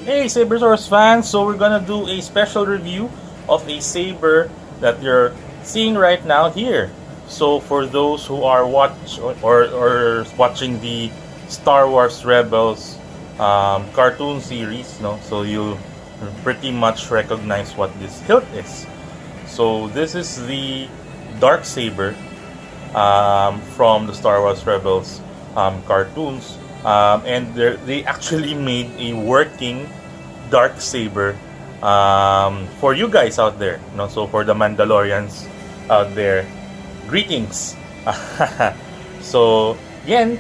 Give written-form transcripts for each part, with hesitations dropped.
Hey Saber Source fans, so we're gonna do a special review of a Saber that you're seeing right now here. So for those who are watching the Star Wars Rebels cartoon series, no, so you pretty much recognize what this hilt is. So this is the Darksaber from the Star Wars Rebels cartoons. And they actually made a working Darksaber for you guys out there. You know, so for the Mandalorians out there, greetings. So again,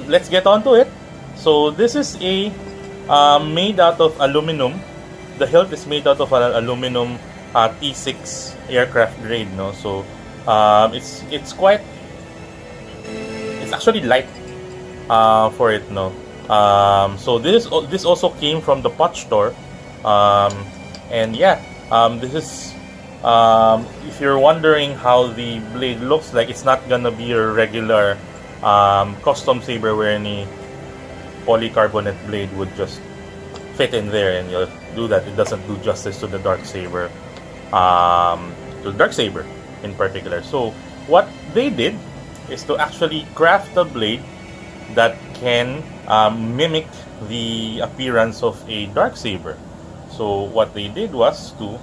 let's get on to it. So this is a made out of aluminum. The hilt is made out of an aluminum T6 aircraft grade. No, so it's actually light. For it, no. So this also came from the Pach Store, and yeah, this is if you're wondering how the blade looks like, it's not gonna be a regular custom saber where any polycarbonate blade would just fit in there and you'll do that. It doesn't do justice to the Darksaber, in particular. So what they did is to actually craft a blade that can mimic the appearance of a Darksaber. So what they did was to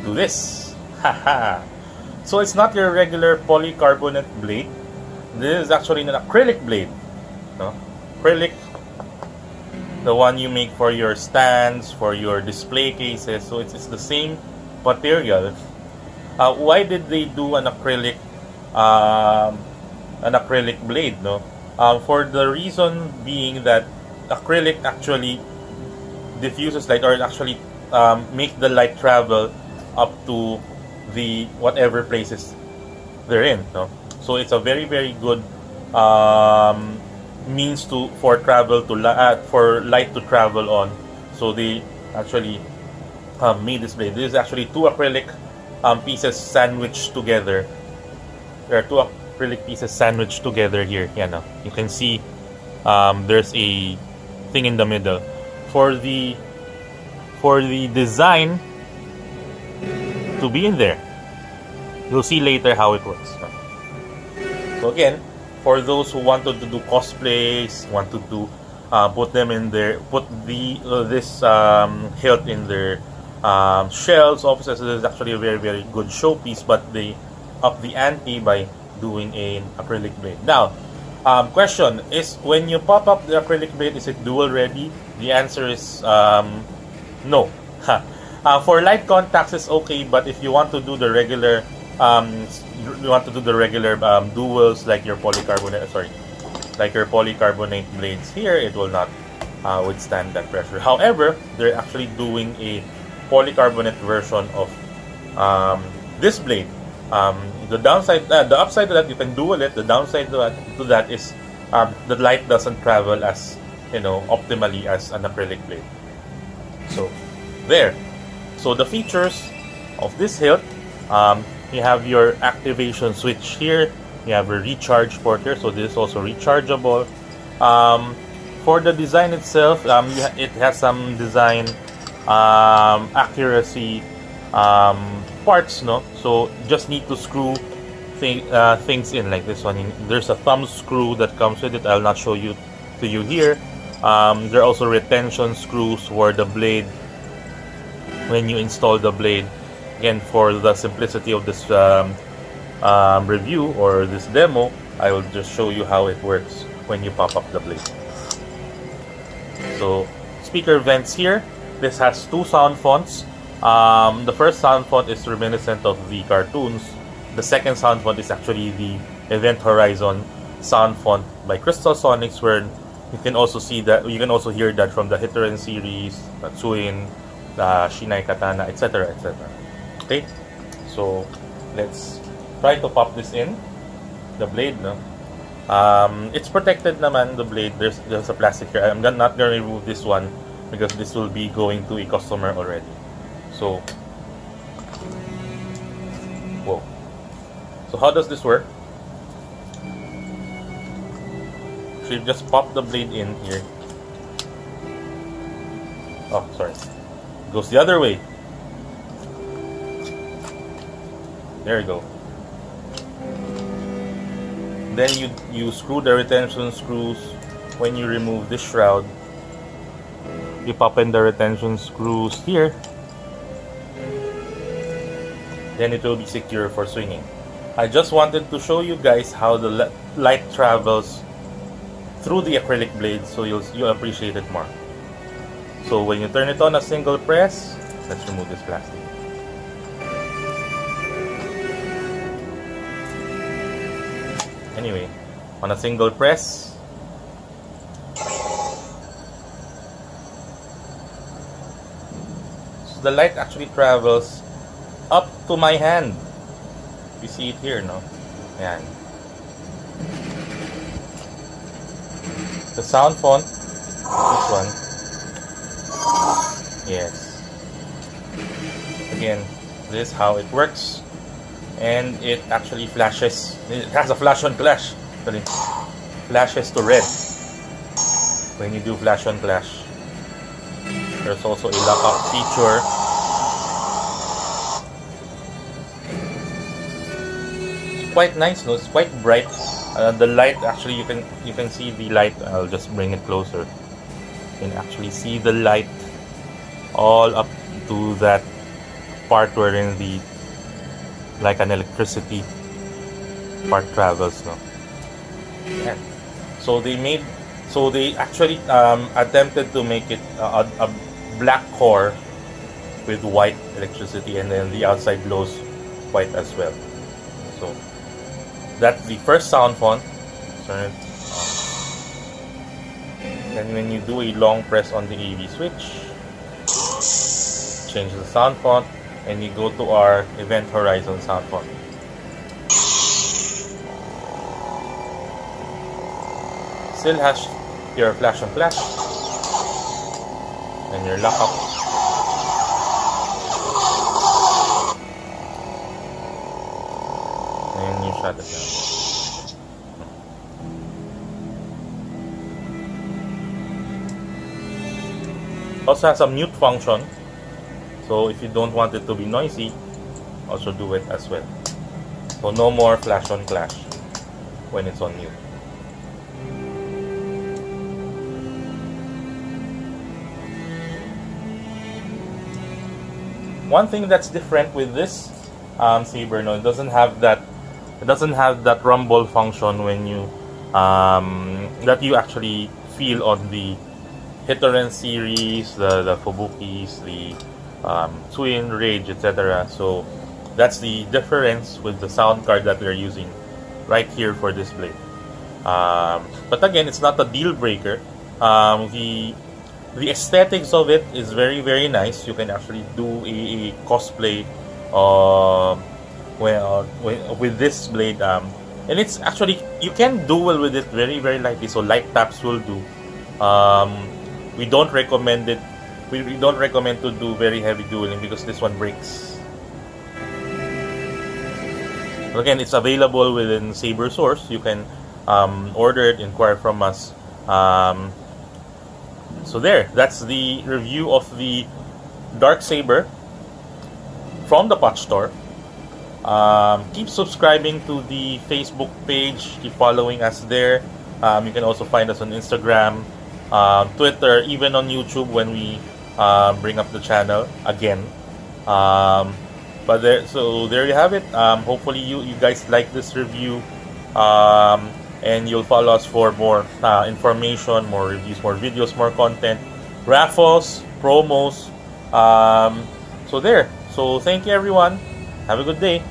do this. Haha. So it's not your regular polycarbonate blade. This is actually an acrylic blade. No? Acrylic, the one you make for your stands, for your display cases. So it's the same material. Why did they do an acrylic blade, no? For the reason being that acrylic actually diffuses light, or actually make the light travel up to the whatever places they're in, no? So it's a very good means for light to travel on. So they actually made this blade. This is actually two acrylic pieces sandwiched together. There are two acrylic pieces sandwiched together here. Yeah, no, you can see there's a thing in the middle for the design to be in there. You'll see later how it works. So again, for those who wanted to do cosplays, wanted to put them in there, put this hilt in their shelves, offices. This is actually a very good showpiece, but they up the ante by doing an acrylic blade. Now, question is, when you pop up the acrylic blade, is it dual ready? The answer is no. For light contacts, it's okay, but if you want to do the regular duals like your polycarbonate blades here, it will not withstand that pressure. However, they're actually doing a polycarbonate version of this blade. The upside to that, you can dual it. The downside to that is the light doesn't travel as optimally as an acrylic blade. So there. So the features of this hilt, you have your activation switch here. You have a recharge port here, so this is also rechargeable. For the design itself, it has some design accuracy parts, no? So just need to screw things in like this one. There's a thumb screw that comes with it. I'll not show you to you here. There are also retention screws for the blade when you install the blade. Again, for the simplicity of this review or this demo, I will just show you how it works when you pop up the blade. So speaker vents here. This has two sound fonts. The first sound font is reminiscent of the cartoons. The second sound font is actually the Event Horizon sound font by Crystal Sonics, where you can also see that, you can also hear that from the Hitoren series, Tatsuin, Shinai Katana, etc. Okay, so let's try to pop this in the blade, no? It's protected naman, the blade. There's a plastic here. I'm not gonna remove this one because this will be going to a customer already. So, whoa. So how does this work? So you just pop the blade in here. Oh, sorry. Goes the other way. There you go. Then you screw the retention screws. When you remove this shroud, you pop in the retention screws here. Then it will be secure for swinging. I just wanted to show you guys how the light travels through the acrylic blade, so you'll appreciate it more. So when you turn it on a single press, let's remove this plastic. Anyway, on a single press, so the light actually travels up to my hand. You see it here, no? Ayan. The Soundphone, this one. Yes. Again, this is how it works. And it actually flashes. It has a flash on clash. Actually, flashes to red when you do flash on clash. There's also a lockup feature. It's quite nice, no? It's quite bright. The light, actually, you can see the light. I'll just bring it closer. You can actually see the light all up to that part wherein the, like an electricity part travels, no? Yeah. So they actually attempted to make it a black core with white electricity, and then the outside glows white as well. So that's the first Soundphone. Turn it on. Then when you do a long press on the AV switch, change the Soundphone, and you go to our Event Horizon Soundphone. Still has your flash and flash, and your lockup. And you shut it down. Also has a mute function, so if you don't want it to be noisy, also do it as well. So no more flash on clash when it's on mute. One thing that's different with this Saber, no, it doesn't have that rumble function when you that you actually feel on the Hitoren series, the Fubukis, the Twin, Rage, etc. So that's the difference with the sound card that we're using right here for this blade. But again, it's not a deal breaker. The aesthetics of it is very, very nice. You can actually do a cosplay with this blade, and it's actually, you can duel with it very, very lightly. So light taps will do. We don't recommend it. We don't recommend to do very heavy dueling because this one breaks. Again, it's available within Saber Source. You can order it, inquire from us. So that's the review of the Darksaber from the Pach Store. Keep subscribing to the Facebook page. Keep following us there. You can also find us on Instagram, Twitter, even on YouTube when we bring up the channel again. But there you have it. Hopefully you guys like this review, and you'll follow us for more information, more reviews, more videos, more content, raffles, promos. So thank you everyone. Have a good day.